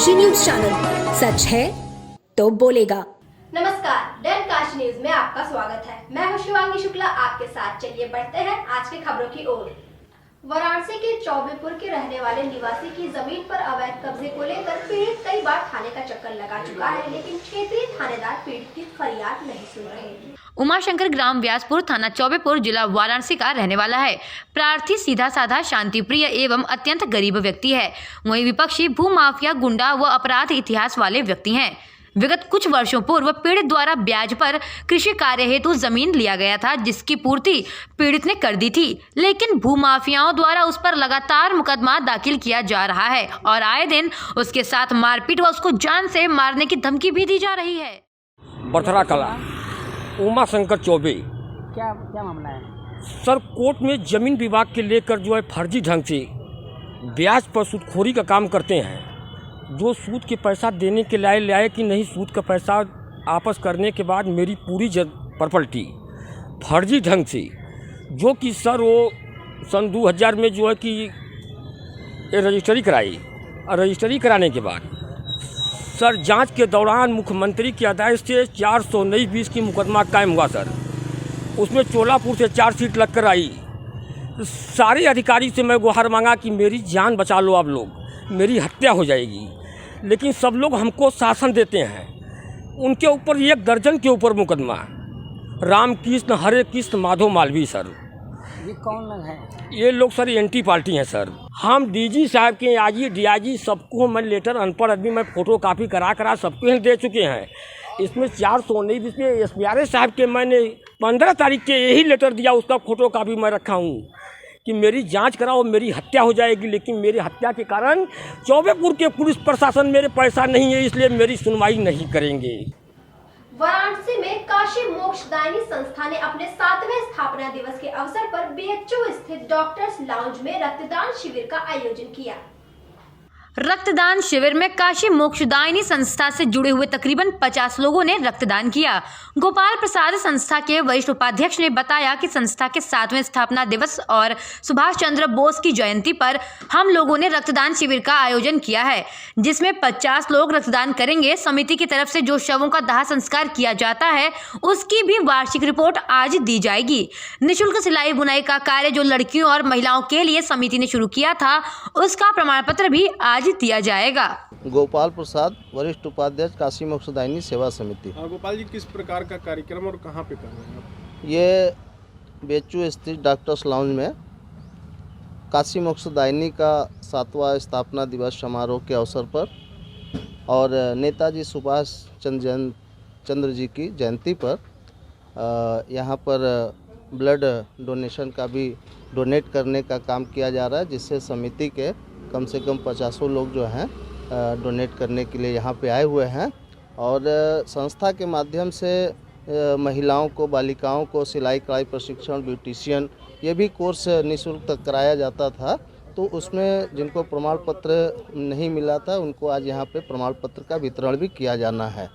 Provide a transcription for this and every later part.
Kashi news channel, सच है तो बोलेगा। नमस्कार, डेन काशी न्यूज में आपका स्वागत है। मैं हूं शिवांगी शुक्ला आपके साथ। चलिए बढ़ते हैं आज की खबरों की ओर। वाराणसी के चौबेपुर के रहने वाले निवासी की जमीन पर अवैध कब्जे को लेकर पीड़ित कई बार थाने का चक्कर लगा चुका है, लेकिन क्षेत्रीय थानेदार पीड़ित की फरियाद नहीं सुन रहे। उमाशंकर ग्राम व्यासपुर थाना चौबेपुर जिला वाराणसी का रहने वाला है। प्रार्थी सीधा साधा शांतिप्रिय एवं अत्यंत गरीब व्यक्ति है। वहीं विपक्षी भूमाफिया, गुंडा व अपराध इतिहास वाले व्यक्ति हैं। विगत कुछ वर्षों पूर्व पीड़ित द्वारा ब्याज पर कृषि कार्य हेतु जमीन लिया गया था, जिसकी पूर्ति पीड़ित ने कर दी थी, लेकिन भूमाफियाओं द्वारा उस पर लगातार मुकदमा दाखिल किया जा रहा है और आए दिन उसके साथ मारपीट व उसको जान से मारने की धमकी भी दी जा रही है। बर्थरा कला उमाशंकर चौबे। क्या मामला है सर? कोर्ट में जमीन विवाद के लेकर जो है फर्जी ढंग से ब्याज पर सूदखोरी का काम करते हैं। जो सूद के पैसा देने के लाए कि नहीं, सूद का पैसा आपस करने के बाद मेरी पूरी प्रॉपर्टी फर्जी ढंग से, जो कि सर वो सन 2000 में जो है कि रजिस्ट्री कराई और रजिस्ट्री कराने के बाद सर जांच के दौरान मुख्यमंत्री की अदालत से 419-20 की मुकदमा कायम हुआ सर। उसमें चोलापुर से 4 सीट लग कर आई। सारे अधिकारी से मैं गुहार मांगा कि मेरी जान बचा लो, आप लोग मेरी हत्या हो जाएगी, लेकिन सब लोग हमको शासन देते हैं। उनके ऊपर 1 दर्जन के ऊपर मुकदमा, रामकृष्ण, हरे कृष्ण, माधव मालवी सर। ये कौन लोग हैं? ये लोग सर एंटी पार्टी हैं सर। हम डीजी साहब के, आईजी, डीआईजी सबको मैं लेटर, अनपढ़ आदमी, मैं फोटो कापी करा सबको ही दे चुके हैं। इसमें 419 इसमें एसपीआर साहब के मैंने 15 तारीख के यही लेटर दिया, उसका फोटो कापी मैं रखा हूँ कि मेरी जांच कराओ, मेरी हत्या हो जाएगी। लेकिन मेरी हत्या के कारण चौबेपुर के पुलिस प्रशासन मेरे पैसा नहीं है, इसलिए मेरी सुनवाई नहीं करेंगे। वाराणसी में काशी मोक्षदायिनी संस्था ने अपने 7वें स्थापना दिवस के अवसर पर बीएचयू स्थित डॉक्टर्स लाउंज में रक्तदान शिविर का आयोजन किया। रक्तदान शिविर में काशी मोक्षदायिनी संस्था से जुड़े हुए तकरीबन 50 लोगों ने रक्तदान किया। गोपाल प्रसाद संस्था के वरिष्ठ उपाध्यक्ष ने बताया कि संस्था के 7वें स्थापना दिवस और सुभाष चंद्र बोस की जयंती पर हम लोगों ने रक्तदान शिविर का आयोजन किया है, जिसमें 50 लोग रक्तदान करेंगे। समिति की तरफ से जो शवों का दाह संस्कार किया जाता है, उसकी भी वार्षिक रिपोर्ट आज दी जाएगी। निःशुल्क सिलाई बुनाई का कार्य जो लड़कियों और महिलाओं के लिए समिति ने शुरू किया था, उसका प्रमाण पत्र भी आज दिया जाएगा। गोपाल प्रसाद, वरिष्ठ उपाध्यक्ष, काशी मोक्षदायिनी सेवा समिति। गोपाल जी, किस प्रकार का कार्यक्रम और कहाँ पे कर रहे हैं आप? ये बीएचयू स्थित डॉक्टर्स लाउंज में काशी मोक्षदायिनी का 7वां स्थापना दिवस समारोह के अवसर पर और नेताजी सुभाष चंद्र जी की जयंती पर यहाँ पर ब्लड डोनेशन का भी डोनेट करने का काम किया जा रहा है, जिससे समिति के कम से कम 50 लोग जो हैं डोनेट करने के लिए यहाँ पे आए हुए हैं। और संस्था के माध्यम से महिलाओं को, बालिकाओं को सिलाई कढ़ाई प्रशिक्षण, ब्यूटिशियन, ये भी कोर्स निःशुल्क तक कराया जाता था। तो उसमें जिनको प्रमाण पत्र नहीं मिला था, उनको आज यहाँ पे प्रमाण पत्र का वितरण भी किया जाना है।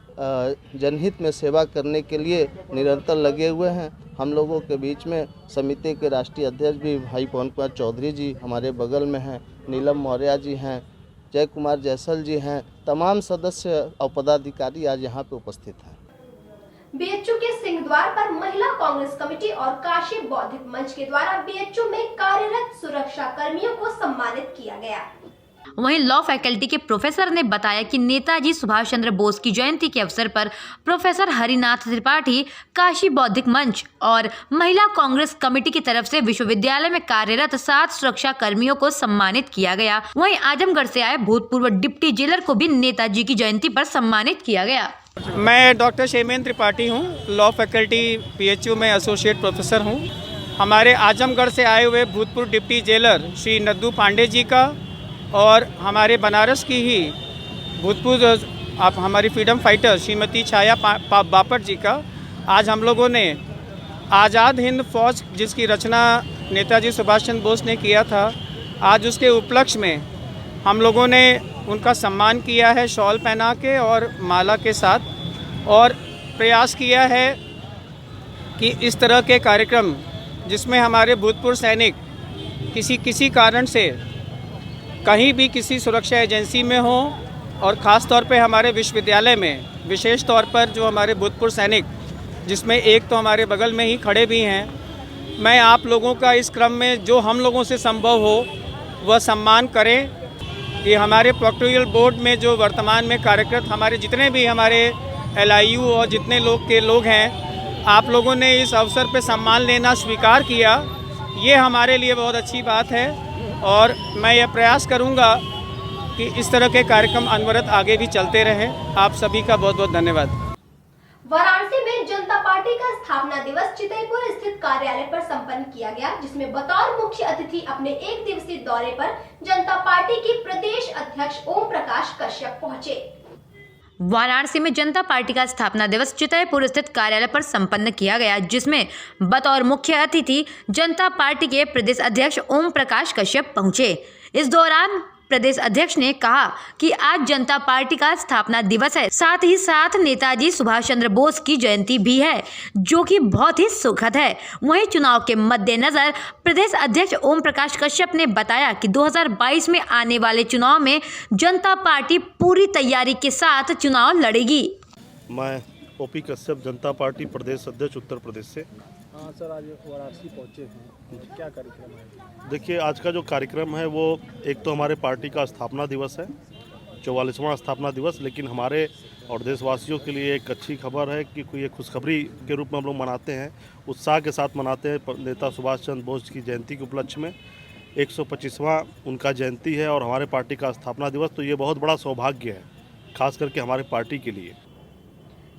जनहित में सेवा करने के लिए निरंतर लगे हुए हैं। हम लोगों के बीच में समिति के राष्ट्रीय अध्यक्ष भी भाई पवन कुमार चौधरी जी हमारे बगल में हैं, नीलम मौर्य जी हैं, जय कुमार जैसल जी हैं, तमाम सदस्य और पदाधिकारी आज यहाँ पे उपस्थित हैं। बीएचयू के सिंह द्वार पर महिला कांग्रेस कमेटी और काशी बौद्धिक मंच के द्वारा बीएचयू में कार्यरत सुरक्षा कर्मियों को सम्मानित किया गया। वहीं लॉ फैकल्टी के प्रोफेसर ने बताया कि नेताजी सुभाष चंद्र बोस की जयंती के अवसर पर प्रोफेसर हरिनाथ त्रिपाठी, काशी बौद्धिक मंच और महिला कांग्रेस कमेटी की तरफ से विश्वविद्यालय में कार्यरत 7 सुरक्षा कर्मियों को सम्मानित किया गया। वहीं आजमगढ़ से आए भूतपूर्व डिप्टी जेलर को भी नेताजी की जयंती पर सम्मानित किया गया। मैं डॉक्टर शेमेन त्रिपाठी हूँ, लॉ फैकल्टी बीएचयू में एसोसिएट प्रोफेसर हूँ। हमारे आजमगढ़ से आए हुए भूतपूर्व डिप्टी जेलर श्री नद्दू पांडे जी का और हमारे बनारस की ही भूतपूर्व आप हमारी फ्रीडम फाइटर श्रीमती छाया बापट जी का आज हम लोगों ने आज़ाद हिंद फौज, जिसकी रचना नेताजी सुभाष चंद्र बोस ने किया था, आज उसके उपलक्ष्य में हम लोगों ने उनका सम्मान किया है शॉल पहना के और माला के साथ, और प्रयास किया है कि इस तरह के कार्यक्रम जिसमें हमारे भूतपूर्व सैनिक किसी कारण से कहीं भी किसी सुरक्षा एजेंसी में हो और ख़ास तौर पे हमारे विश्वविद्यालय में, विशेष तौर पर जो हमारे भूतपूर्व सैनिक, जिसमें एक तो हमारे बगल में ही खड़े भी हैं, मैं आप लोगों का इस क्रम में जो हम लोगों से संभव हो वह सम्मान करें कि हमारे प्रोक्टोरियल बोर्ड में जो वर्तमान में कार्यरत हमारे जितने भी हमारे LIU और जितने लोग हैं, आप लोगों ने इस अवसर पे सम्मान लेना स्वीकार किया, ये हमारे लिए बहुत अच्छी बात है। और मैं यह प्रयास करूंगा कि इस तरह के कार्यक्रम अनवरत आगे भी चलते रहें। आप सभी का बहुत बहुत धन्यवाद। वाराणसी में जनता पार्टी का स्थापना दिवस चितईपुर स्थित कार्यालय पर संपन्न किया गया, जिसमें बतौर मुख्य अतिथि अपने 1 दिवसीय दौरे पर जनता पार्टी के प्रदेश अध्यक्ष ओम प्रकाश कश्यप पहुंचे। वाराणसी में जनता पार्टी का स्थापना दिवस चितईपुर स्थित कार्यालय पर संपन्न किया गया, जिसमें बतौर मुख्य अतिथि जनता पार्टी के प्रदेश अध्यक्ष ओम प्रकाश कश्यप पहुंचे। इस दौरान प्रदेश अध्यक्ष ने कहा कि आज जनता पार्टी का स्थापना दिवस है, साथ ही साथ नेताजी सुभाष चंद्र बोस की जयंती भी है, जो कि बहुत ही सुखद है। वहीं चुनाव के मद्देनजर प्रदेश अध्यक्ष ओम प्रकाश कश्यप ने बताया कि 2022 में आने वाले चुनाव में जनता पार्टी पूरी तैयारी के साथ चुनाव लड़ेगी। मैं OP कश्यप, जनता पार्टी प्रदेश अध्यक्ष उत्तर प्रदेश से। हाँ सर, आज वाराणसी पहुँचे हैं, क्या कार्यक्रम है? देखिए, आज का जो कार्यक्रम है वो एक तो हमारे पार्टी का स्थापना दिवस है, 44वां स्थापना दिवस, लेकिन हमारे और देशवासियों के लिए एक अच्छी खबर है कि कोई एक खुशखबरी के रूप में हम लोग मनाते हैं, उत्साह के साथ मनाते हैं। नेता सुभाष चंद्र बोस की जयंती के उपलक्ष्य में 125वां उनका जयंती है और हमारे पार्टी का स्थापना दिवस, तो ये बहुत बड़ा सौभाग्य है, खास करके हमारे पार्टी के लिए।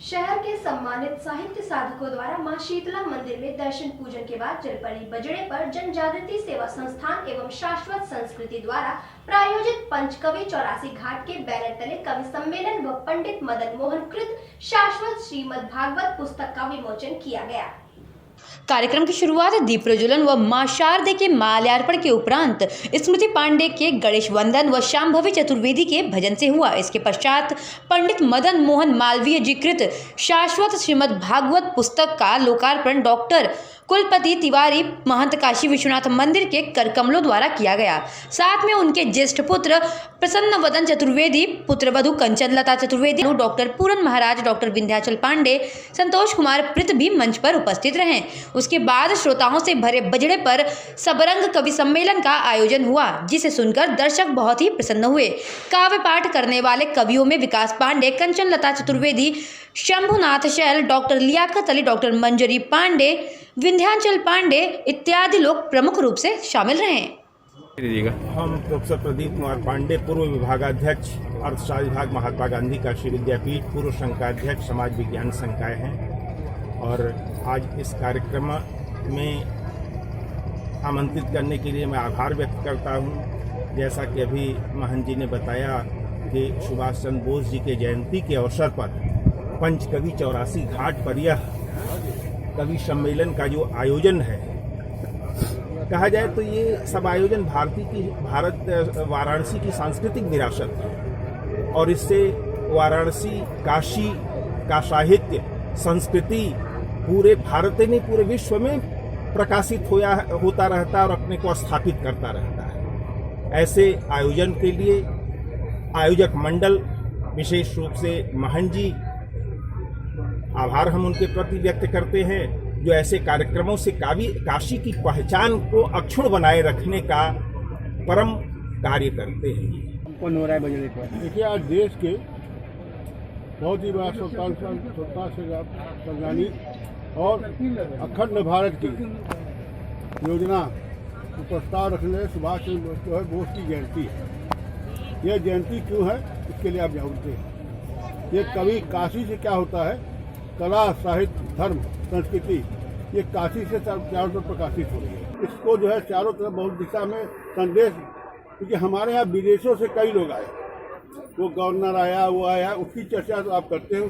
शहर के सम्मानित साहित्य साधकों द्वारा मां शीतला मंदिर में दर्शन पूजन के बाद जलपरी बजड़े पर जन जागृति सेवा संस्थान एवं शाश्वत संस्कृति द्वारा प्रायोजित पंचकवि 84 घाट के बैनर तले कवि सम्मेलन व पंडित मदन मोहन कृत शाश्वत श्रीमद् भागवत पुस्तक का विमोचन किया गया। कार्यक्रम की शुरुआत दीप प्रज्वलन व मां शारदे के माल्यार्पण के उपरांत स्मृति पांडे के गणेश वंदन व शांभवी चतुर्वेदी के भजन से हुआ। इसके पश्चात पंडित मदन मोहन मालवीय जी कृत शाश्वत श्रीमद् भागवत पुस्तक का लोकार्पण डॉक्टर कुलपति तिवारी महंत काशी विश्वनाथ मंदिर के करकमलों द्वारा किया गया। साथ में उनके ज्येष्ठ पुत्र प्रसन्न वदन चतुर्वेदी, पुत्रवधु कंचन लता चतुर्वेदी, डॉक्टर पूरन महाराज, डॉक्टर विंध्याचल पांडे, संतोष कुमार प्रित भी मंच पर उपस्थित रहे। उसके बाद श्रोताओं से भरे बजड़े पर सबरंग कवि सम्मेलन का आयोजन हुआ, जिसे सुनकर दर्शक बहुत ही प्रसन्न हुए। काव्य पाठ करने वाले कवियों में विकास पांडे, कंचन लता चतुर्वेदी, शंभुनाथ शैल, डॉक्टर लियाकत अली, डॉक्टर मंजरी पांडे, विंध्याचल पांडे इत्यादि लोग प्रमुख रूप से शामिल रहे। हम प्रोफेसर प्रदीप कुमार पांडे, पूर्व विभागाध्यक्ष अर्थशास्त्र विभाग, महात्मा गांधी काशी विद्यापीठ, पूर्व संकाध्यक्ष समाज विज्ञान संकाय हैं, और आज इस कार्यक्रम में आमंत्रित करने के लिए मैं आभार व्यक्त करता हूं। जैसा कि अभी महंत जी ने बताया कि सुभाष चंद्र बोस जी के जयंती के अवसर पर पंचकवि 84 घाट पर यह कवि सम्मेलन का जो आयोजन है, कहा जाए तो ये सब आयोजन वाराणसी की सांस्कृतिक विरासत है, और इससे वाराणसी, काशी का साहित्य, संस्कृति पूरे भारत नहीं पूरे विश्व में प्रकाशित होता रहता है और अपने को स्थापित करता रहता है। ऐसे आयोजन के लिए आयोजक मंडल, विशेष रूप से महंत जी, आभार हम उनके प्रति व्यक्त करते हैं, जो ऐसे कार्यक्रमों से काशी की पहचान को अक्षुण्ण बनाए रखने का परम कार्य करते हैं। कौन हो रहा है बजड़े पर? देखिए, आज देश के बहुत ही बड़ा स्वतंत्रता संग्रामी और अखंड भारत की योजना को प्रस्ताव रखने सुभाष चंद्र बोस की जयंती है। यह जयंती क्यों है, इसके लिए आप जानते हैं। ये कवि काशी से क्या होता है, कला, साहित्य, धर्म, संस्कृति, ये काशी से चारों तरफ प्रकाशित हो रही है। इसको जो है चारों तरफ बहुत दिशा में संदेश, क्योंकि हमारे यहाँ विदेशों से कई लोग आए, वो गवर्नर आया, वो आया, उसकी चर्चा तो आप करते हो।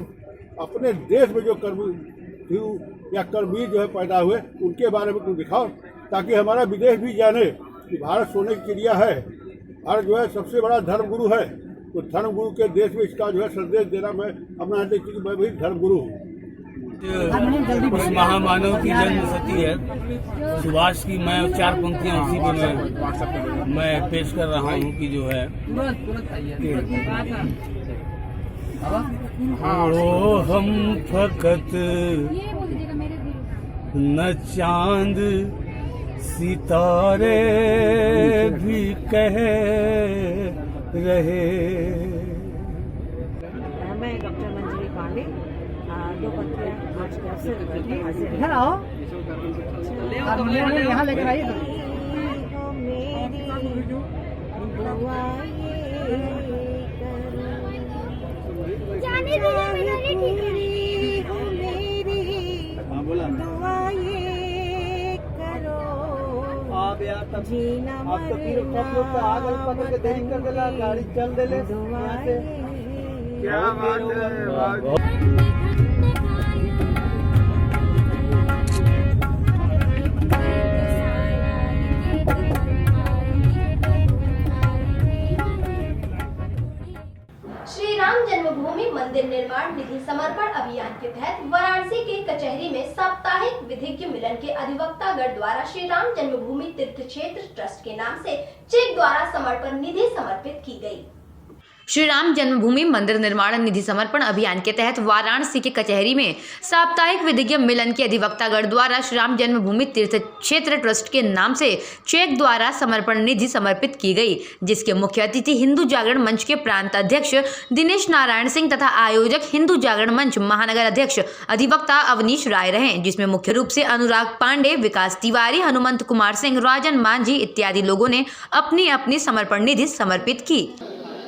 अपने देश में जो कर्मवीर या कर्मवीर जो है पैदा हुए, उनके बारे में कुछ दिखाओ, ताकि हमारा विदेश भी जाने कि भारत सोने की चिड़िया है, भारत जो है सबसे बड़ा धर्मगुरु है। तो धर्मगुरु के देश में इसका जो है संदेश देना मैं अपना मैं भी धर्मगुरु हूँ। उस महामानव की जन्मशती है सुभाष की, मैं 4 पंक्तियां उसी पे मैं पेश कर रहा हूँ कि जो है ओ हम फकत न चांद सितारे भी कह रहे। मैं डॉक्टर मंजरी पांडे, 2 पंक्तियां आज के अवसर पर हाजिर इधर आओ, यहाँ लेकर आइए। आप तो फिर सब लोग आगे पकड़ के देरी कर देला, गाड़ी चल देले यहाँ से। क्या बात है। श्री राम जन्मभूमि मंदिर निर्माण निधि समर्पण अभियान के तहत वाराणसी के कचहरी में साप्ताहिक विधिज्ञ मिलन के अधिवक्ता गण द्वारा श्री राम जन्मभूमि तीर्थ क्षेत्र ट्रस्ट के नाम से चेक द्वारा समर्पण निधि समर्पित की गई। श्री राम जन्मभूमि मंदिर निर्माण निधि समर्पण अभियान के तहत वाराणसी के कचहरी में साप्ताहिक विधिज्ञ मिलन के अधिवक्तागण द्वारा श्री राम जन्मभूमि तीर्थ क्षेत्र ट्रस्ट के नाम से चेक द्वारा समर्पण निधि समर्पित की गई, जिसके मुख्य अतिथि हिंदू जागरण मंच के प्रांत अध्यक्ष दिनेश नारायण सिंह तथा आयोजक हिंदू जागरण मंच महानगर अध्यक्ष अधिवक्ता अवनीश राय रहे, जिसमें मुख्य रूप से अनुराग पांडे, विकास तिवारी, हनुमंत कुमार सिंह, राजन मांझी इत्यादि लोगों ने अपनी अपनी समर्पण निधि समर्पित की।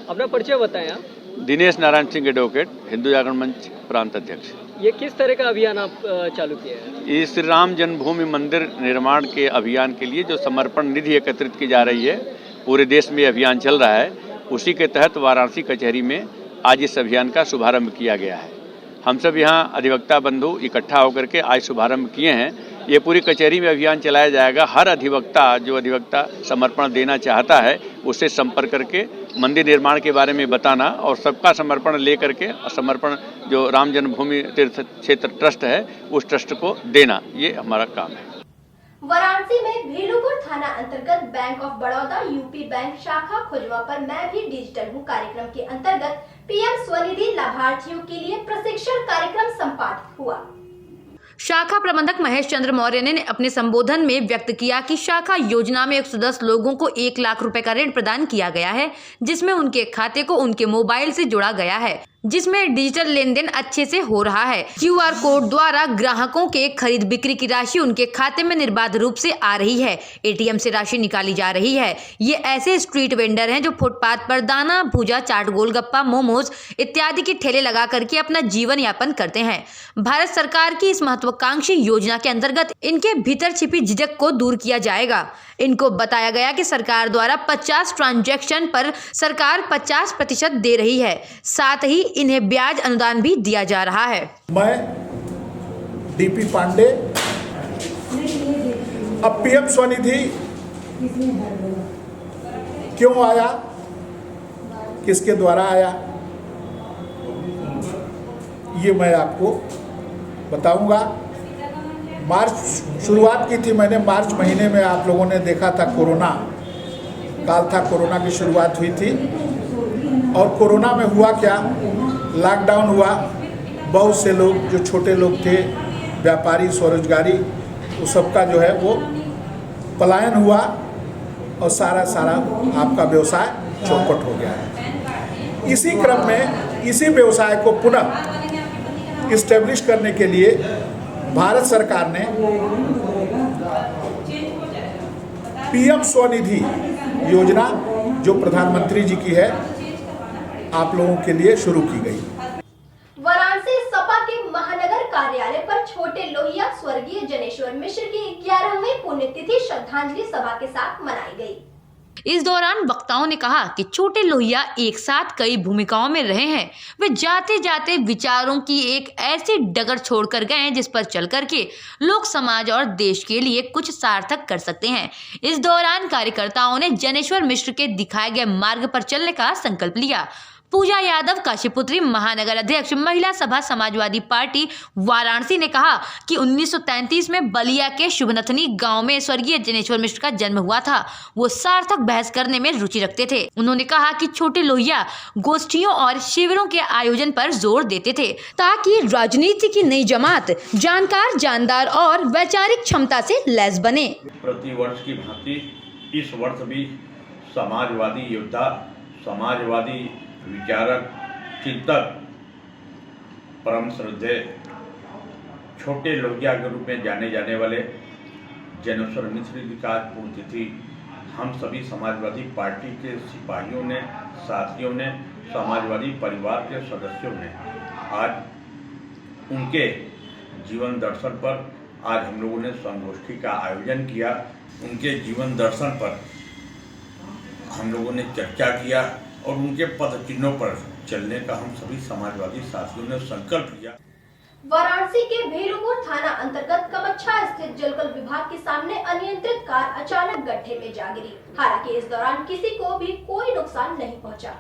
अपना परिचय बताएं आप। दिनेश नारायण सिंह एडवोकेट, हिंदू जागरण मंच प्रांत अध्यक्ष। ये किस तरह का अभियान आप चालू किया है? ये श्री राम जन्मभूमि मंदिर निर्माण के अभियान के लिए जो समर्पण निधि एकत्रित की जा रही है, पूरे देश में अभियान चल रहा है, उसी के तहत वाराणसी कचहरी में आज इस अभियान का शुभारंभ किया गया है। हम सब यहाँ अधिवक्ता बंधु इकट्ठा होकर के आज शुभारंभ किए हैं। ये पूरी कचहरी में अभियान चलाया जाएगा। हर अधिवक्ता जो अधिवक्ता समर्पण देना चाहता है उससे संपर्क करके मंदिर निर्माण के बारे में बताना और सबका समर्पण ले करके समर्पण जो राम जन्मभूमि तीर्थ क्षेत्र ट्रस्ट है उस ट्रस्ट को देना, ये हमारा काम है। वाराणसी में भेलूपुर थाना अंतर्गत bank of Baroda UP bank शाखा खुजवा पर मैं भी डिजिटल हूँ कार्यक्रम के अंतर्गत पीएम स्वनिधि लाभार्थियों के लिए प्रशिक्षण कार्यक्रम संपादित हुआ। शाखा प्रबंधक महेश चंद्र मौर्य ने अपने संबोधन में व्यक्त किया कि शाखा योजना में 110 लोगों को 1 लाख रुपए का ऋण प्रदान किया गया है, जिसमें उनके खाते को उनके मोबाइल से जोड़ा गया है, जिसमें डिजिटल लेन देन अच्छे से हो रहा है। QR कोड द्वारा ग्राहकों के खरीद बिक्री की राशि उनके खाते में निर्बाध रूप से आ रही है। ATM से राशि निकाली जा रही है। ये ऐसे स्ट्रीट वेंडर हैं जो फुटपाथ पर दाना, भूजा, चाट, गोलगप्पा, मोमोज इत्यादि के ठेले लगा करके अपना जीवन यापन करते हैं। भारत सरकार की इस महत्वाकांक्षी योजना के अंतर्गत इनके भीतर छिपी झिझक को दूर किया जाएगा। इनको बताया गया कि सरकार द्वारा 50 ट्रांजैक्शन पर सरकार 50% दे रही है, साथ ही इन्हें ब्याज अनुदान भी दिया जा रहा है। मैं DP पांडे, अब पीएम स्वनिधि क्यों आया, किसके द्वारा आया, ये मैं आपको बताऊंगा। मार्च शुरुआत की थी मैंने, मार्च महीने में आप लोगों ने देखा था कोरोना काल था, कोरोना की शुरुआत हुई थी और कोरोना में हुआ क्या, लॉकडाउन हुआ। बहुत से लोग जो छोटे लोग थे, व्यापारी, स्वरोजगारी, वो सबका जो है वो पलायन हुआ और सारा आपका व्यवसाय चौपट हो गया है। इसी क्रम में इसी व्यवसाय को पुनः इस्टेब्लिश करने के लिए भारत सरकार ने पीएम स्वनिधि योजना जो प्रधानमंत्री जी की है आप लोगों के लिए शुरू की गई। वाराणसी सपा के महानगर कार्यालय पर छोटे लोहिया स्वर्गीय जनेश्वर मिश्र की 11वीं पुण्यतिथि श्रद्धांजलि सभा के साथ मनाई गई। इस दौरान वक्ताओं ने कहा कि छोटे लोहिया एक साथ कई भूमिकाओं में रहे हैं। वे जाते जाते विचारों की एक ऐसी डगर छोड़कर गए जिस पर चल करके लोग, समाज और देश के लिए कुछ सार्थक कर सकते हैं। इस दौरान कार्यकर्ताओं ने जनेश्वर मिश्र के दिखाए गए मार्ग पर चलने का संकल्प लिया। पूजा यादव काशीपुत्री महानगर अध्यक्ष महिला सभा समाजवादी पार्टी वाराणसी ने कहा कि 1933 में बलिया के शुभनथनी गांव में स्वर्गीय जनेश्वर मिश्र का जन्म हुआ था। वो सार्थक बहस करने में रुचि रखते थे। उन्होंने कहा कि छोटे लोहिया गोष्ठियों और शिविरों के आयोजन पर जोर देते थे ताकि राजनीति की नई जमात जानकार, जानदार और वैचारिक क्षमता से लैस बने। प्रति वर्ष की भांति इस वर्ष भी समाजवादी योद्धा, समाजवादी विचारक, चिंतक, परम श्रद्धेय छोटे लोहिया के रूप में जाने जाने वाले जनेश्वर मिश्र जी का पुण्यतिथि हम सभी समाजवादी पार्टी के सिपाहियों ने, साथियों ने, समाजवादी परिवार के सदस्यों ने आज उनके जीवन दर्शन पर आज हम लोगों ने संगोष्ठी का आयोजन किया। उनके जीवन दर्शन पर हम लोगों ने चर्चा किया और उनके पद चिन्हों पर चलने का हम सभी समाजवादी साथियों ने संकल्प लिया। वाराणसी के भेलूपुर थाना अंतर्गत कमच्छा स्थित जलकल विभाग के सामने अनियंत्रित कार अचानक गड्ढे में जा गिरी। हालांकि इस दौरान किसी को भी कोई नुकसान नहीं पहुंचा।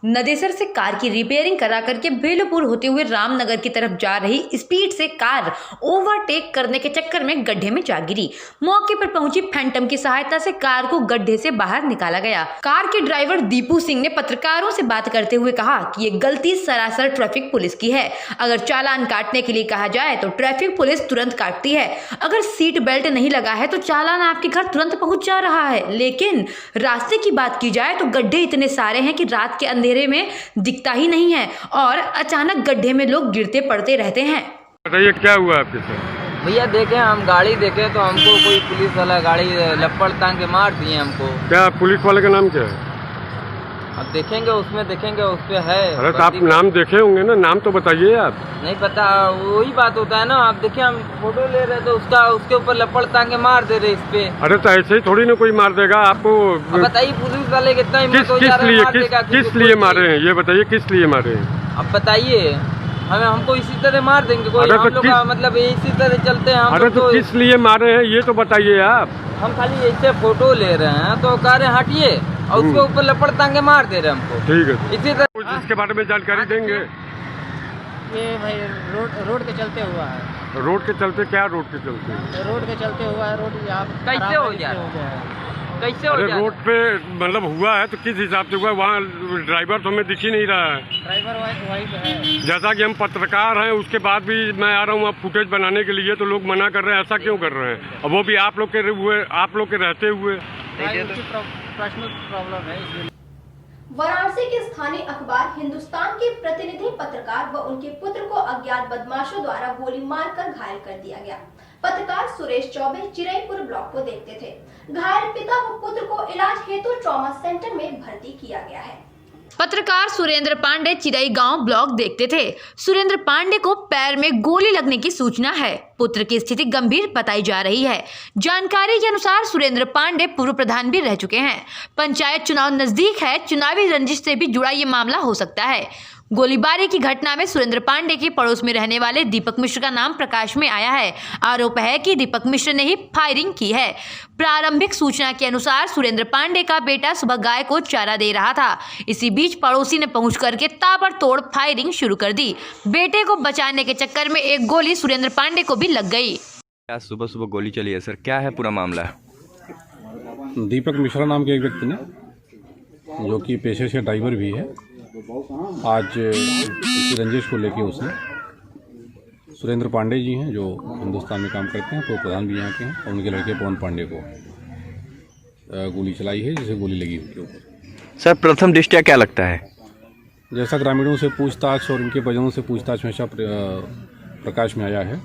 नदेसर से कार की रिपेयरिंग करा करके भेलूपुर होते हुए रामनगर की तरफ जा रही स्पीड से कार ओवरटेक करने के चक्कर में गड्ढे में जा गिरी। मौके पर पहुंची फैंटम की सहायता से कार को गड्ढे से बाहर निकाला गया। कार के ड्राइवर दीपू सिंह ने पत्रकारों से बात करते हुए कहा कि ये गलती सरासर ट्रैफिक पुलिस की है। अगर चालान काटने के लिए कहा जाए तो ट्रैफिक पुलिस तुरंत काटती है। अगर सीट बेल्ट नहीं लगा है तो चालान आपके घर तुरंत पहुँच जा रहा है। लेकिन रास्ते की बात की जाए तो गड्ढे इतने सारे हैं कि रात के अंधेरे में दिखता ही नहीं है और अचानक गड्ढे में लोग गिरते पड़ते रहते हैं। बताइए क्या हुआ आपके साथ? भैया देखे, हम गाड़ी देखे तो हमको कोई पुलिस वाला गाड़ी लपड़ टांग के मार दिए हमको। क्या पुलिस वाले का नाम क्या है? अब देखेंगे, उसमें देखेंगे, उस पे है। अरे तो आप नाम देखे होंगे ना, नाम तो बताइए आप। नहीं पता, वही बात होता है ना। आप देखिए, हम फोटो ले रहे तो उसके ऊपर लपड़ टांग के मार दे रहे इस पे। अरे तो ऐसे ही थोड़ी ना कोई मार देगा आपको। बताइए पुलिस वाले कितना किस लिए मारे हैं, ये बताइए किस लिए मारे हैं? अब बताइए, हमको इसी तरह मार देंगे कोई? हम लोग मतलब इसी तरह चलते हैं। अरे तो किस लिए मारे हैं ये तो बताइए आप। हम खाली ऐसे फोटो ले रहे हैं तो कह रहे हटिए और उसके ऊपर लपड़ टांगे मार दे रहे हमको। ठीक है, इसी तरह इसके बारे में जानकारी देंगे। ये भाई रोड के चलते हुआ है। रोड के चलते क्या? रोड के चलते हुआ है। रोड यहाँ कैसे हो गया? कैसे हो गया? रोड पे मतलब हुआ है तो किस हिसाब से हुआ? वहाँ ड्राइवर तो हमें दिख ही नहीं रहा है। ड्राइवर वही है। जैसा कि हम पत्रकार हैं, उसके बाद भी मैं आ रहा हूँ अब फुटेज बनाने के लिए, तो लोग मना कर रहे हैं। ऐसा क्यों कर रहे हैं? और वो भी आप लोग के रहते हुए। पर्सनल प्रॉब्लम है। वाराणसी के स्थानीय अखबार हिंदुस्तान के प्रतिनिधि पत्रकार व उनके पुत्र को अज्ञात बदमाशों द्वारा गोली मारकर घायल कर दिया गया। पत्रकार सुरेश चौबे चिरईपुर ब्लॉक को देखते थे। घायल पिता व पुत्र को इलाज हेतु ट्रॉमा सेंटर में भर्ती किया गया है। पत्रकार सुरेंद्र पांडे चिरई गांव ब्लॉक देखते थे। सुरेंद्र पांडे को पैर में गोली लगने की सूचना है। पुत्र की स्थिति गंभीर बताई जा रही है। जानकारी के अनुसार सुरेंद्र पांडे पूर्व प्रधान भी रह चुके हैं। पंचायत चुनाव नजदीक है, चुनावी रंजिश से भी जुड़ा ये मामला हो सकता है। गोलीबारी की घटना में सुरेंद्र पांडे के पड़ोस में रहने वाले दीपक मिश्र का नाम प्रकाश में आया है। आरोप है कि दीपक मिश्र ने ही फायरिंग की है। प्रारंभिक सूचना के अनुसार सुरेंद्र पांडे का बेटा सुबह गाय को चारा दे रहा था। इसी बीच पड़ोसी ने पहुंच करके ताबड़तोड़ फायरिंग शुरू कर दी। बेटे को बचाने के चक्कर में एक गोली सुरेंद्र पांडे को भी लग गई। सुबह सुबह गोली चली है सर, क्या है पूरा मामला? दीपक मिश्रा नाम के एक व्यक्ति ने, जो कि पेशे से ड्राइवर भी है, आज इसी रंजिश को लेके उसने सुरेंद्र पांडे जी हैं जो हिंदुस्तान में काम करते हैं, तो प्रधान भी यहाँ के हैं, और उनके लड़के पवन पांडे को गोली चलाई है, जिसे गोली लगी उनके ऊपर। सर प्रथम दृष्टया क्या लगता है? जैसा ग्रामीणों से पूछताछ और इनके परिजनों से पूछताछ हमेशा प्रकाश में आया है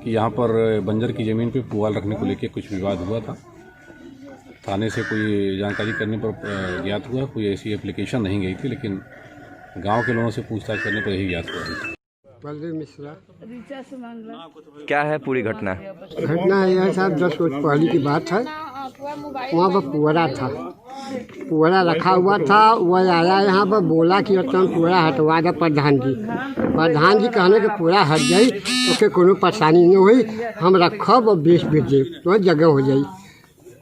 कि यहाँ पर बंजर की ज़मीन पे पुआल रखने को लेकर कुछ विवाद हुआ था। थाने से कोई जानकारी करने पर ज्ञात हुआ, कोई ऐसी एप्लीकेशन नहीं गई थी, लेकिन गांव के लोगों से पूछताछ करने पर यही ज्ञात हुआ। बलदेव मिश्रा। क्या है पूरी घटना? घटना यह साहब 10 रोज पहले की बात है। वहाँ पर पुअरा था, पुअरा रखा हुआ था। वह आया यहाँ पर बोला कि पुअरा हटवा दे प्रधान जी। प्रधान जी कहने के पूरा हट जाई, उसके कोनो परेशानी नहीं हुई, हम रखब और बेच दे तो जगह हो जाई।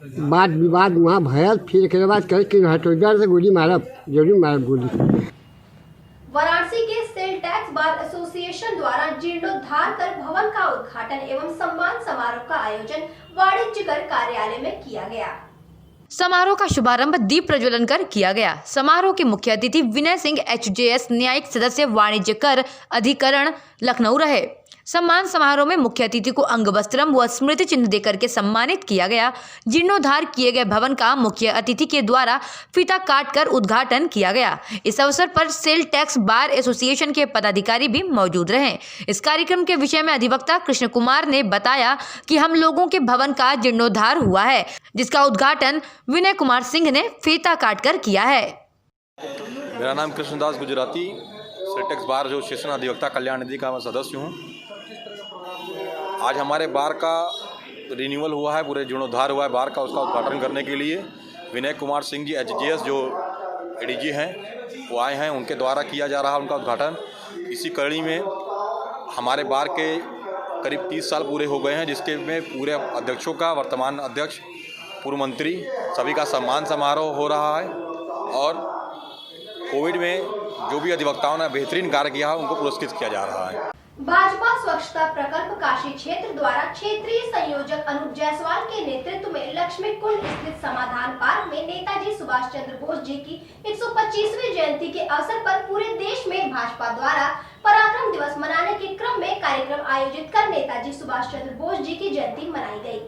बात विवाद वहाँ भयल, फिर एक बाद कहे कि हटोदर से गोली मारब, जरूर मारब गोली। वाराणसी के सेल टैक्स बार एसोसिएशन द्वारा जीर्णोद्धार कर भवन का उद्घाटन एवं सम्मान समारोह का आयोजन वाणिज्य कर कार्यालय में किया गया। समारोह का शुभारंभ दीप प्रज्वलन कर किया गया। समारोह के मुख्य अतिथि विनय सिंह HJS न्यायिक सदस्य वाणिज्य कर अधिकरण लखनऊ रहे। सम्मान समारोह में मुख्य अतिथि को अंग वस्त्रम व स्मृति चिन्ह देकर के सम्मानित किया गया। जीर्णोद्धार किए गए भवन का मुख्य अतिथि के द्वारा फीता काटकर उद्घाटन किया गया। इस अवसर पर सेल टैक्स बार एसोसिएशन के पदाधिकारी भी मौजूद रहे। इस कार्यक्रम के विषय में अधिवक्ता कृष्ण कुमार ने बताया कि हम लोगों के भवन का जीर्णोद्धार हुआ है, जिसका उद्घाटन विनय कुमार सिंह ने फीता काटकर किया है। मेरा नाम Krishnadas Gujarati, sale tax bar association अधिवक्ता कल्याण निधि का मैं सदस्य हूँ। आज हमारे बार का रिन्यूअल हुआ है, पूरे जीर्णोद्धार हुआ है बार का। उसका उद्घाटन करने के लिए विनय कुमार सिंह जी HJS जो ADG हैं वो आए हैं, उनके द्वारा किया जा रहा है उनका उद्घाटन। इसी कड़ी में हमारे बार के करीब 30 साल पूरे हो गए हैं, जिसके में पूरे अध्यक्षों का, वर्तमान अध्यक्ष, पूर्व मंत्री सभी का सम्मान समारोह हो रहा है। और कोविड में जो भी अधिवक्ताओं ने बेहतरीन कार्य किया है उनको पुरस्कृत किया जा रहा है। भाजपा स्वच्छता प्रकल्प काशी क्षेत्र द्वारा क्षेत्रीय संयोजक अनूप जायसवाल के नेतृत्व में लक्ष्मी कुंड स्थित समाधान पार्क में नेताजी सुभाष चंद्र बोस जी की 125वीं जयंती के अवसर पर पूरे देश में भाजपा द्वारा पराक्रम दिवस मनाने के क्रम में कार्यक्रम आयोजित कर नेताजी सुभाष चंद्र बोस जी की जयंती मनाई गयी।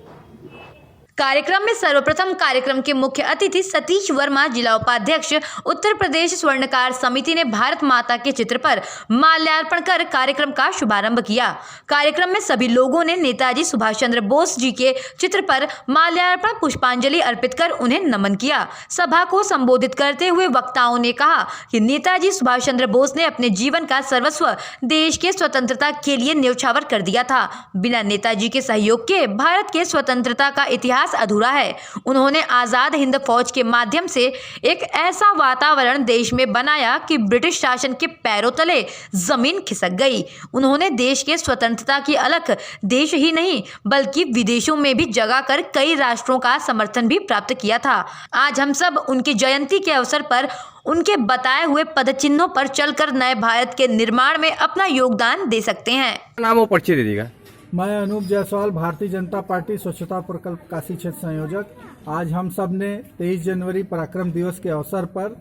कार्यक्रम में सर्वप्रथम कार्यक्रम के मुख्य अतिथि सतीश वर्मा, जिला उपाध्यक्ष उत्तर प्रदेश स्वर्णकार समिति ने भारत माता के चित्र पर माल्यार्पण कर कार्यक्रम का शुभारंभ किया। कार्यक्रम में सभी लोगों ने नेताजी सुभाष चंद्र बोस जी के चित्र पर माल्यार्पण पुष्पांजलि अर्पित कर उन्हें नमन किया। सभा को संबोधित करते हुए वक्ताओं ने कहा कि नेताजी सुभाष चंद्र बोस ने अपने जीवन का सर्वस्व देश के स्वतंत्रता के लिए न्यौछावर कर दिया था। बिना नेताजी के सहयोग के भारत के स्वतंत्रता का इतिहास अधूरा है। उन्होंने आजाद हिंद फौज के माध्यम से एक ऐसा वातावरण देश में बनाया कि ब्रिटिश शासन के पैरों तले जमीन खिसक गई। उन्होंने देश के स्वतंत्रता की अलख देश ही नहीं बल्कि विदेशों में भी जगा कर कई राष्ट्रों का समर्थन भी प्राप्त किया था। आज हम सब उनकी जयंती के अवसर पर उनके बताए हुए पदचिन्हों पर चलकर नए भारत के निर्माण में अपना योगदान दे सकते हैं। नाम वो परिचय दे देगा। मैं अनूप जायसवाल, भारतीय जनता पार्टी स्वच्छता प्रकल्प काशी क्षेत्र संयोजक। आज हम सब ने 23 जनवरी पराक्रम दिवस के अवसर पर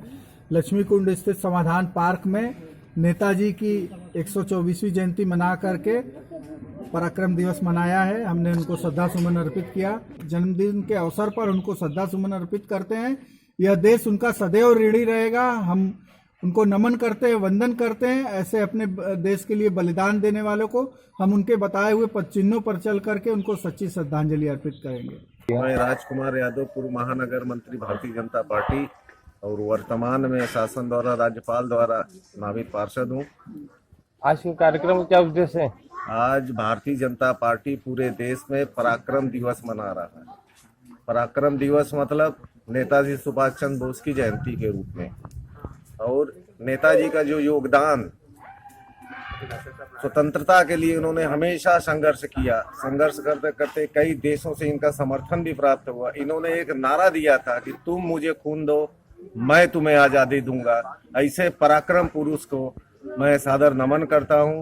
लक्ष्मी कुंड स्थित समाधान पार्क में नेताजी की 124वीं जयंती मना करके पराक्रम दिवस मनाया है। हमने उनको श्रद्धा सुमन अर्पित किया। जन्मदिन के अवसर पर उनको श्रद्धा सुमन अर्पित करते हैं। यह देश उनका सदैव ऋणी रहेगा। हम उनको नमन करते हैं, वंदन करते हैं। ऐसे अपने देश के लिए बलिदान देने वालों को हम उनके बताए हुए पदचिन्हों पर चल करके उनको सच्ची श्रद्धांजलि अर्पित करेंगे। मैं राजकुमार यादव, पूर्व महानगर मंत्री, भारतीय जनता पार्टी और वर्तमान में शासन द्वारा, राज्यपाल द्वारा नामित पार्षद हूँ। आज के कार्यक्रम का क्या उद्देश्य है? आज भारतीय जनता पार्टी पूरे देश में पराक्रम दिवस मना रहा है। पराक्रम दिवस मतलब नेताजी सुभाष चंद्र बोस की जयंती के रूप में। और नेताजी का जो योगदान स्वतंत्रता के लिए, उन्होंने हमेशा संघर्ष किया। संघर्ष करते करते कई देशों से इनका समर्थन भी प्राप्त हुआ। इन्होंने एक नारा दिया था कि तुम मुझे खून दो, मैं तुम्हें आज़ादी दूंगा। ऐसे पराक्रम पुरुष को मैं सादर नमन करता हूं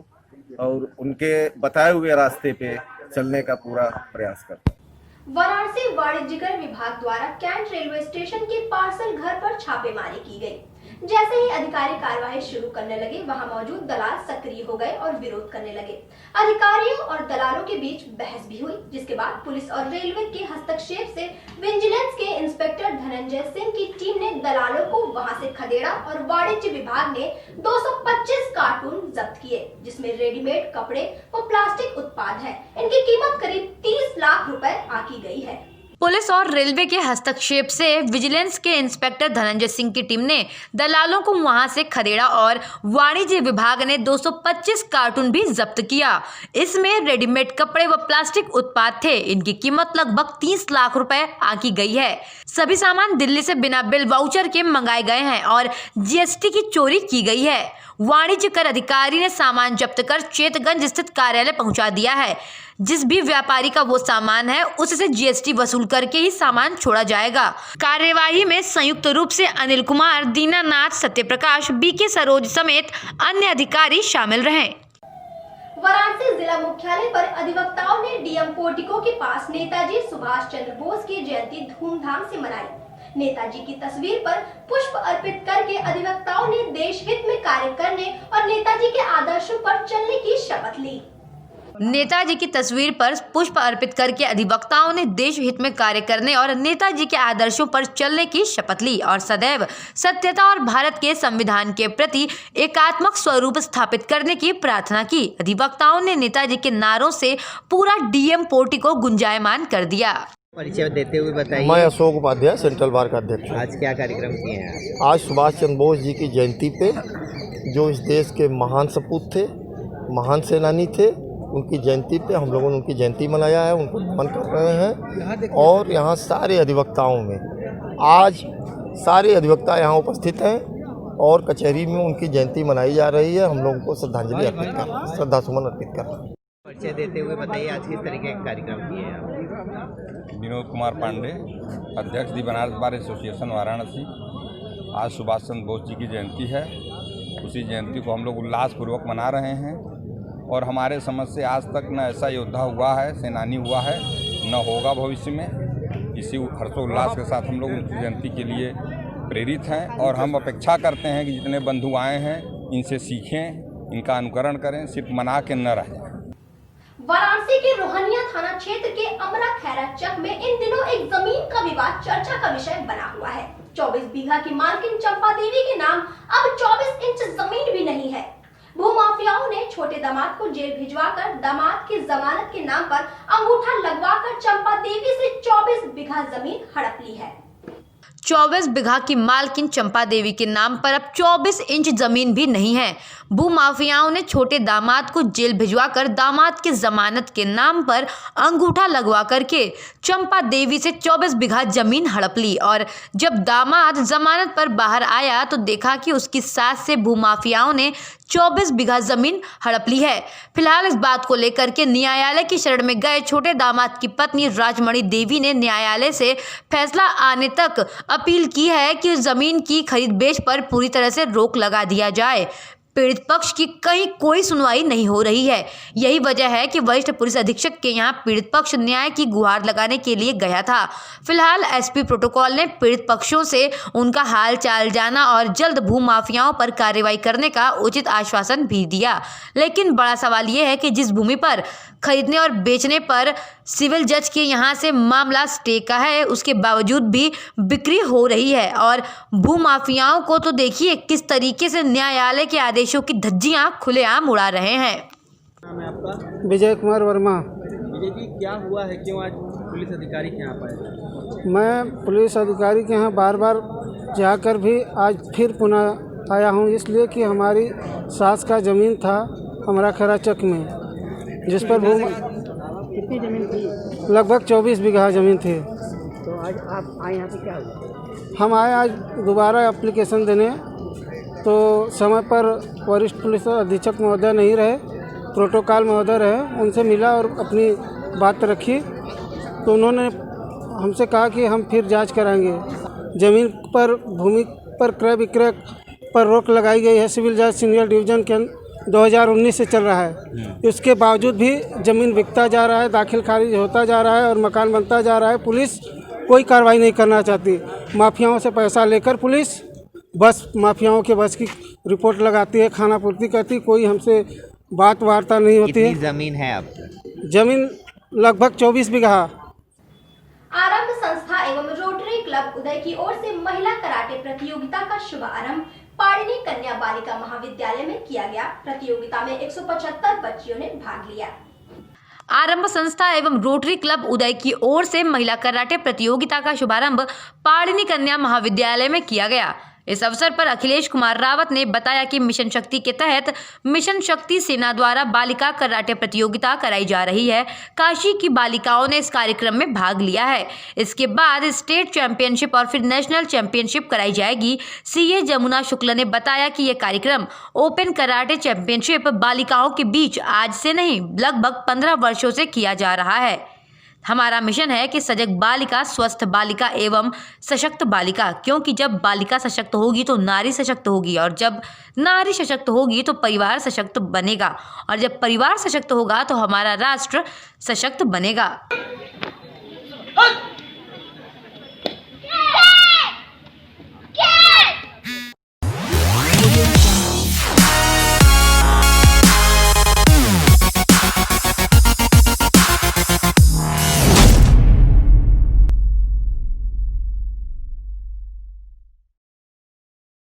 और उनके बताए हुए रास्ते पे चलने का पूरा प्रयास करता हूं। वाराणसी वाणिज्यकर विभाग द्वारा कैंट रेलवे स्टेशन के पार्सल घर पर छापेमारी की गई। जैसे ही अधिकारी कार्यवाही शुरू करने लगे, वहां मौजूद दलाल सक्रिय हो गए और विरोध करने लगे। अधिकारियों और दलालों के बीच बहस भी हुई, जिसके बाद पुलिस और रेलवे के हस्तक्षेप से विजिलेंस के इंस्पेक्टर धनंजय सिंह की टीम ने दलालों को वहां से खदेड़ा और वाणिज्य विभाग ने 225 कार्टून जब्त किए, जिसमें रेडीमेड कपड़े व प्लास्टिक उत्पाद है। इनकी कीमत करीब 30 लाख रुपए आंकी गई है। पुलिस और रेलवे के हस्तक्षेप से विजिलेंस के इंस्पेक्टर धनंजय सिंह की टीम ने दलालों को वहां से खदेड़ा और वाणिज्य विभाग ने 225 कार्टून भी जब्त किया। इसमें रेडीमेड कपड़े व प्लास्टिक उत्पाद थे। इनकी कीमत लगभग 30 लाख रुपए आंकी गई है। सभी सामान दिल्ली से बिना बिल वाउचर के मंगाए गए हैं और जीएसटी की चोरी की गई है। वाणिज्य कर अधिकारी ने सामान जब्त कर चेतगंज स्थित कार्यालय पहुंचा दिया है। जिस भी व्यापारी का वो सामान है उससे जीएसटी वसूल करके ही सामान छोड़ा जाएगा। कार्यवाही में संयुक्त रूप से अनिल कुमार, दीनानाथ, सत्यप्रकाश, बीके सरोज समेत अन्य अधिकारी शामिल रहे। वाराणसी जिला मुख्यालय पर अधिवक्ताओं ने डीएम पोर्टिको के पास नेताजी सुभाष चंद्र बोस की जयंती धूमधाम से मनाई। नेताजी की तस्वीर पर पुष्प अर्पित करके अधिवक्ताओं ने देश हित में कार्य करने और नेताजी के आदर्शों पर चलने की शपथ ली। नेताजी की तस्वीर पर पुष्प अर्पित करके अधिवक्ताओं ने देश हित में कार्य करने और नेताजी के आदर्शों पर चलने की शपथ ली और सदैव सत्यता और भारत के संविधान के प्रति एकात्मक स्वरूप स्थापित करने की प्रार्थना की। अधिवक्ताओं ने नेताजी के नारों से पूरा डीएम पोर्टिको गुंजायमान कर दिया। परिचय देते हुए बताइए। मैं अशोक उपाध्याय, सेंट्रल बार का अध्यक्ष। आज क्या कार्यक्रम किए हैं? आज सुभाष चंद्र बोस जी की जयंती पे, जो इस देश के महान सपूत थे, महान सेनानी थे, उनकी जयंती पे हम लोगों ने उनकी जयंती मनाया है, उनको नमन कर रहे हैं। और यहाँ सारे अधिवक्ताओं में आज सारे अधिवक्ता यहाँ उपस्थित हैं और कचहरी में उनकी जयंती मनाई जा रही है। हम लोगों को श्रद्धांजलि अर्पित कर रहे हैं, श्रद्धासुमन अर्पित कर रहे हैं। परिचय देते हुए बताइए आज किस तरीके के कार्यक्रम किए हैं? विनोद कुमार पांडे, अध्यक्ष दी बनारस बार एसोसिएशन वाराणसी। आज सुभाष चंद्र बोस जी की जयंती है। उसी जयंती को हम लोग उल्लासपूर्वक मना रहे हैं और हमारे समझ से आज तक न ऐसा योद्धा हुआ है, सेनानी हुआ है, न होगा भविष्य में। इसी हर्षोल्लास के साथ हम लोग उनकी जयंती के लिए प्रेरित हैं और हम अपेक्षा करते हैं कि जितने बंधु आए हैं इनसे सीखें, इनका अनुकरण करें, सिर्फ मना के न रहें। वाराणसी के रोहनिया थाना क्षेत्र के अमरा खैरा चक में इन दिनों एक जमीन का विवाद चर्चा का विषय बना हुआ है। 24 बीघा की मालकिन चंपा देवी के नाम अब 24 इंच जमीन भी नहीं है। भूमाफियाओं ने छोटे दामाद को जेल भिजवाकर दामाद की जमानत के नाम पर अंगूठा लगवाकर चंपा देवी से 24 बीघा जमीन हड़प ली है। 24 बीघा की मालकिन चंपा देवी के नाम पर अब 24 इंच जमीन भी नहीं है। भूमाफियाओं ने छोटे दामाद को जेल भिजवाकर दामाद की जमानत के नाम पर अंगूठा लगवा करके चंपा देवी से 24 बीघा जमीन हड़प ली और जब दामाद जमानत पर बाहर आया तो देखा कि उसकी सास से भूमाफियाओं ने 24 बीघा जमीन हड़प ली है। फिलहाल इस बात को लेकर के न्यायालय की शरण में गए छोटे दामाद की पत्नी राजमणि देवी ने न्यायालय से फैसला आने तक अपील की है कि जमीन की खरीद बेच पर पूरी तरह से रोक लगा दिया जाए। पीड़ित पक्ष की कहीं कोई सुनवाई नहीं हो रही है। यही वजह है कि वरिष्ठ पुलिस अधीक्षक के यहाँ पीड़ित पक्ष न्याय की गुहार लगाने के लिए गया था। फिलहाल एसपी प्रोटोकॉल ने पीड़ित पक्षों से उनका हाल चाल जाना और जल्द भूमाफियाओं पर कार्रवाई करने का उचित आश्वासन भी दिया। लेकिन बड़ा सवाल ये है कि जिस भूमि पर खरीदने और बेचने पर सिविल जज के यहाँ से मामला स्टे का है, उसके बावजूद भी बिक्री हो रही है और भूमाफियाओं को तो देखिए किस तरीके से न्यायालय के आदेशों की धज्जियां खुलेआम उड़ा रहे हैं। नाम है आपका? विजय कुमार वर्मा। विजय जी, क्या हुआ है, क्यों आज पुलिस अधिकारी के यहाँ पाए? मैं पुलिस अधिकारी के यहाँ बार बार जाकर भी आज फिर पुनः आया हूँ, इसलिए कि हमारी सास का ज़मीन था अमरा खैरा चक में, जिस पर कितनी ज़मीन थी? लगभग 24 बीघा ज़मीन थी। तो आज आप आए यहाँ पे, क्या हुआ? हम आए आज दोबारा एप्लीकेशन देने, तो समय पर वरिष्ठ पुलिस अधीक्षक महोदय नहीं रहे, प्रोटोकॉल महोदय रहे। उनसे मिला और अपनी बात रखी, तो उन्होंने हमसे कहा कि हम फिर जांच कराएंगे। ज़मीन पर भूमि पर क्रय विक्रय पर रोक लगाई गई है। सिविल जज सीनियर डिवीज़न के 2019 से चल रहा है। इसके बावजूद भी ज़मीन बिकता जा रहा है, दाखिल खारिज होता जा रहा है और मकान बनता जा रहा है। पुलिस कोई कार्रवाई नहीं करना चाहती। माफियाओं से पैसा लेकर पुलिस बस माफियाओं के बस की रिपोर्ट लगाती है, खाना पूर्ति करती, कोई हमसे बात वार्ता नहीं होती है। कितनी ज़मीन है आपकी? ज़मीन लगभग 24 बीघा। आरंभ संस्था एवं रोटरी क्लब उदय की ओर से महिला कराटे प्रतियोगिता का शुभारंभ पाड़िनी कन्या बालिका महाविद्यालय में किया गया। प्रतियोगिता में 175 बच्चियों ने भाग लिया। आरंभ संस्था एवं रोटरी क्लब उदय की ओर से महिला कराटे प्रतियोगिता का शुभारंभ पाड़िनी कन्या महाविद्यालय में किया गया। इस अवसर पर अखिलेश कुमार रावत ने बताया कि मिशन शक्ति के तहत मिशन शक्ति सेना द्वारा बालिका कराटे प्रतियोगिता कराई जा रही है। काशी की बालिकाओं ने इस कार्यक्रम में भाग लिया है। इसके बाद स्टेट चैंपियनशिप और फिर नेशनल चैंपियनशिप कराई जाएगी। सीए जमुना शुक्ला ने बताया कि यह कार्यक्रम ओपन कराटे चैंपियनशिप बालिकाओं के बीच आज से नहीं लगभग 15 वर्षों से किया जा रहा है। हमारा मिशन है कि सजग बालिका, स्वस्थ बालिका एवं सशक्त बालिका, क्योंकि जब बालिका सशक्त होगी तो नारी सशक्त होगी और जब नारी सशक्त होगी तो परिवार सशक्त बनेगा और जब परिवार सशक्त होगा तो हमारा राष्ट्र सशक्त बनेगा।